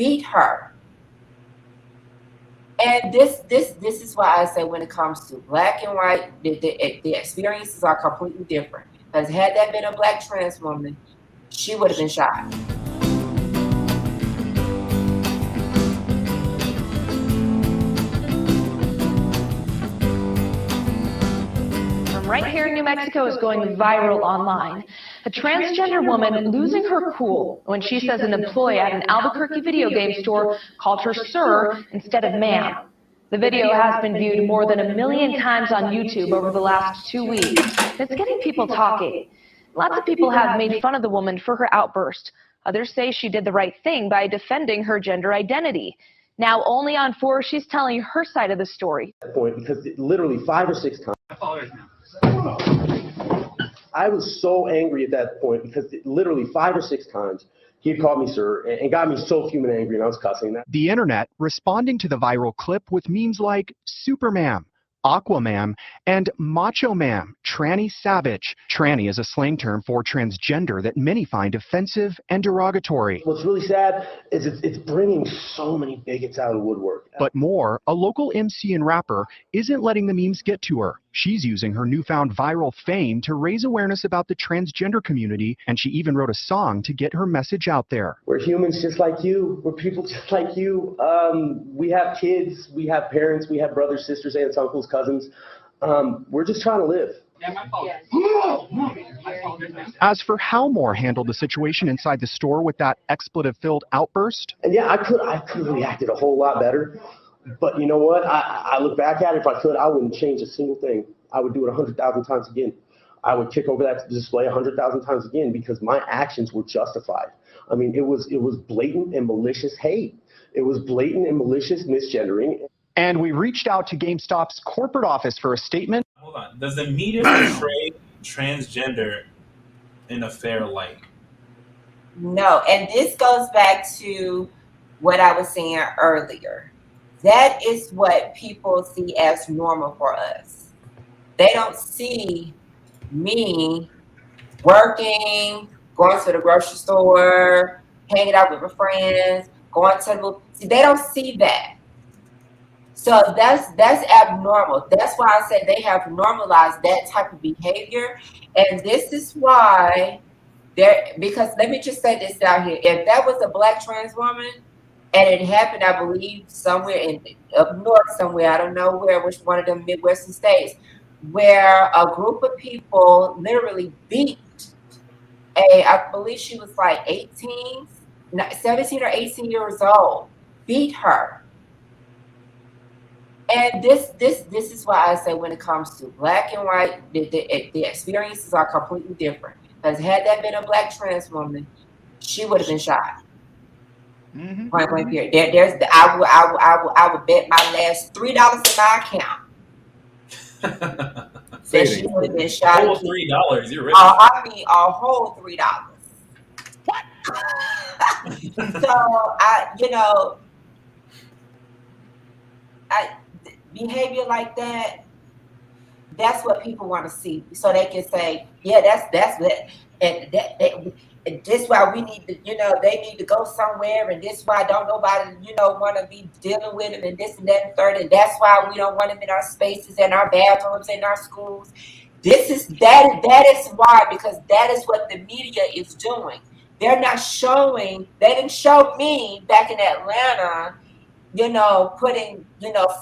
beat her. And this is why I say when it comes to black and white, the experiences are completely different. Because had that been a black trans woman, she would have been shot. Right here in New Mexico is going viral online. A transgender woman losing her cool when she says an employee at an Albuquerque video game store called her sir instead of ma'am. The video has been viewed more than 1 million times on YouTube over the last 2 weeks. It's getting people talking. Lots of people have made fun of the woman for her outburst. Others say she did the right thing by defending her gender identity. Now, only on 4, she's telling her side of the story. Because literally 5 or 6 times. I was so angry at that point because literally 5 or 6 times he had called me sir and got me so human angry, and I was cussing that. The internet responding to the viral clip with memes like Superma'am, Aquama'am, and Macho Ma'am, Tranny Savage. Tranny is a slang term for transgender that many find offensive and derogatory. What's really sad is it's bringing so many bigots out of the woodwork. But more, a local MC and rapper isn't letting the memes get to her. She's using her newfound viral fame to raise awareness about the transgender community, and she even wrote a song to get her message out there. We're humans just like you. We're people just like you. We have kids, we have parents, we have brothers, sisters, aunts, uncles, cousins. We're just trying to live. As for how Moore handled the situation inside the store with that expletive-filled outburst, and yeah, I could have reacted a whole lot better. But you know what? I look back at it, if I could, I wouldn't change a single thing. I would do it 100,000 times again. I would kick over that display 100,000 times again because my actions were justified. I mean, it was blatant and malicious hate. It was blatant and malicious misgendering. And we reached out to GameStop's corporate office for a statement. Hold on. Does the media portray transgender in a fair light? No, and this goes back to what I was saying earlier. That is what people see as normal for us. They don't see me working, going to the grocery store, hanging out with my friends, going to the... See, they don't see that. So that's abnormal. That's why I said they have normalized that type of behavior. And this is why because let me just say this out here. If that was a black trans woman, and it happened, I believe, somewhere up north somewhere, I don't know where, which one of them Midwestern states, where a group of people literally beat I believe she was like 17 or 18 years old, beat her. And this is why I say when it comes to black and white, the experiences are completely different. Because had that been a black trans woman, she would have been shot. Point blank period. I would bet my last $3 in my account that she would have been shot. Whole $3, you're rich. I mean, a whole $3. What? So behavior like that. That's what people want to see, so they can say, yeah, that's it, and and this why we need to, they need to go somewhere, and this why don't nobody, want to be dealing with them, and this and that and third, and that's why we don't want them in our spaces, in our bathrooms, in our schools. That is why, because that is what the media is doing. They're not showing. They didn't show me back in Atlanta, putting,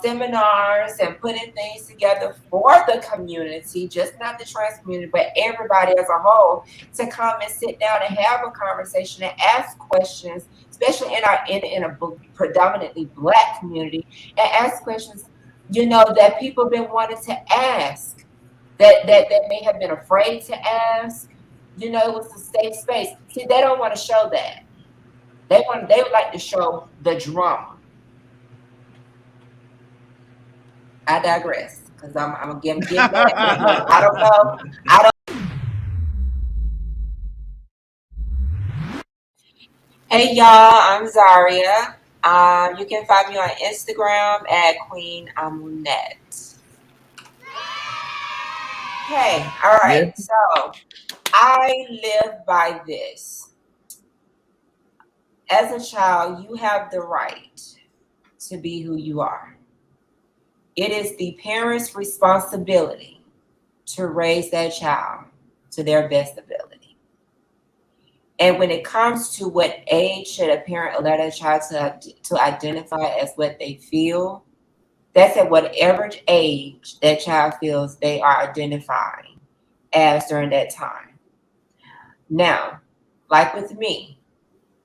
seminars and putting things together for the community, just not the trans community, but everybody as a whole, to come and sit down and have a conversation and ask questions, especially in a predominantly black community, and ask questions, that people have been wanting to ask, that may have been afraid to ask. It was a safe space. See, they don't want to show that. They would like to show the drama. I digress, because I'm gonna get back. I don't know. Hey y'all, I'm Zaria. You can find me on Instagram at Queen Amunet. Hey, all right. So I live by this. as a child, you have the right to be who you are. It is the parent's responsibility to raise that child to their best ability. And when it comes to what age should a parent allow their child to identify as what they feel, that's at whatever age that child feels they are identifying as during that time. Now, like with me,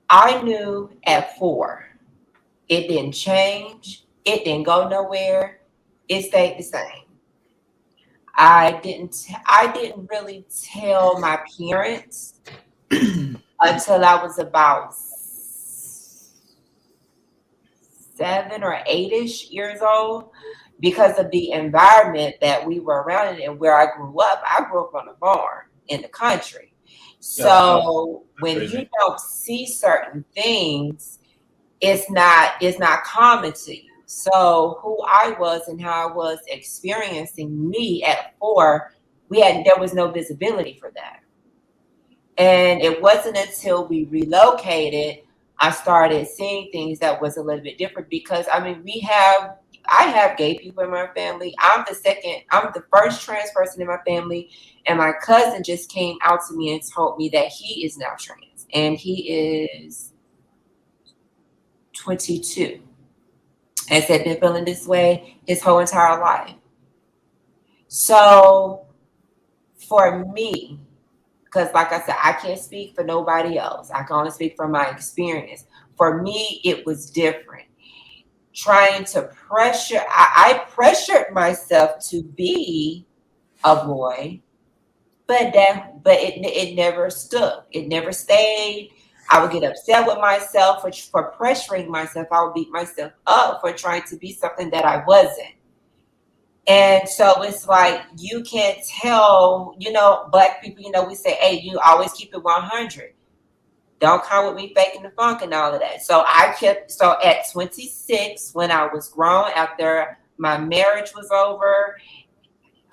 I knew at 4, it didn't change, it didn't go nowhere, it stayed the same. I didn't really tell my parents until I was about 7 or 8-ish years old, because of the environment that we were around in and where I grew up. I grew up on a farm in the country. So when you don't see certain things, it's not common to you. So who I was and how I was experiencing me at 4, there was no visibility for that. And it wasn't until we relocated, I started seeing things that was a little bit different, because I mean, I have gay people in my family. I'm the first trans person in my family. And my cousin just came out to me and told me that he is now trans, and he is 22 and said been feeling this way his whole entire life. So for me, because like I said, I can't speak for nobody else. I can only speak from my experience. For me, it was different. Trying to I pressured myself to be a boy, but it never stuck. It never stayed. I would get upset with myself for pressuring myself. I would beat myself up for trying to be something that I wasn't. And so it's like, you can't tell, Black people, we say, hey, you always keep it 100. Don't come with me faking the funk and all of that. So at 26, when I was grown, after my marriage was over,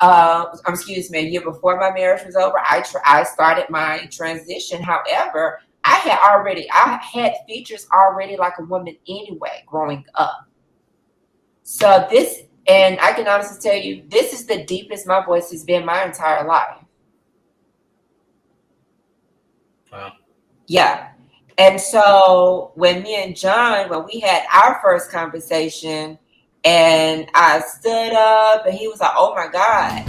a year before my marriage was over, I started my transition. However, I had features already like a woman anyway growing up. So and I can honestly tell you, this is the deepest my voice has been my entire life. Wow. Yeah. And so when me and John, when we had our first conversation, and I stood up and he was like, oh my God,